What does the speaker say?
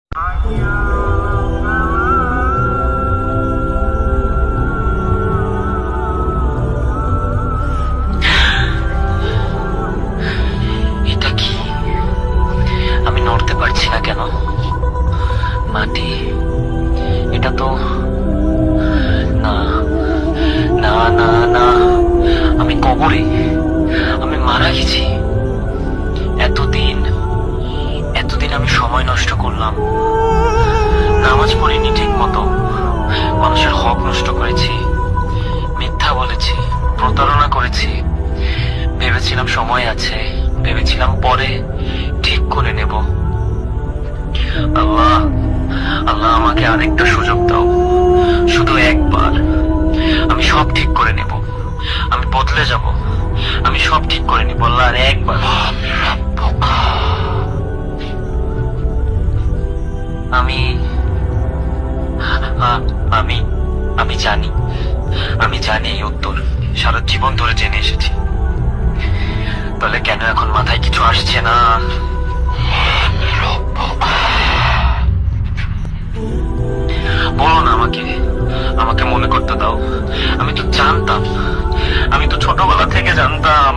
এটা কি? আমি নড়তে পারছি না কেন? মাটি, এটা তো না, না, না, না, আমি কবরে, আমি মারা গেছি। এতদিন এতদিন আমি সময় নষ্ট করলাম, নামাজ পড়িনি ঠিক মতো, মানুষের হক নষ্ট করেছি, মিথ্যা বলেছি, প্রতারণা করেছি। ভেবেছিলাম সময় আছে, ভেবেছিলাম পরে ঠিক করে নেব। আল্লাহ, আল্লাহ আমাকে আরেকটা সুযোগ দাও, শুধু একবার। আমি সব ঠিক করে নেব, আমি বদলে যাব, আমি সব ঠিক করে নিব আল্লাহ, আর একবার। আমি আমি আমি জানি, আমি জানি এই উত্তর, সারা জীবন ধরে জেনে এসেছি। তাহলে কেন এখন মাথায় কিছু আসছে না? বলো না আমাকে, আমাকে মনে করতে দাও। আমি তো জানতাম, আমি তো ছোটবেলা থেকে জানতাম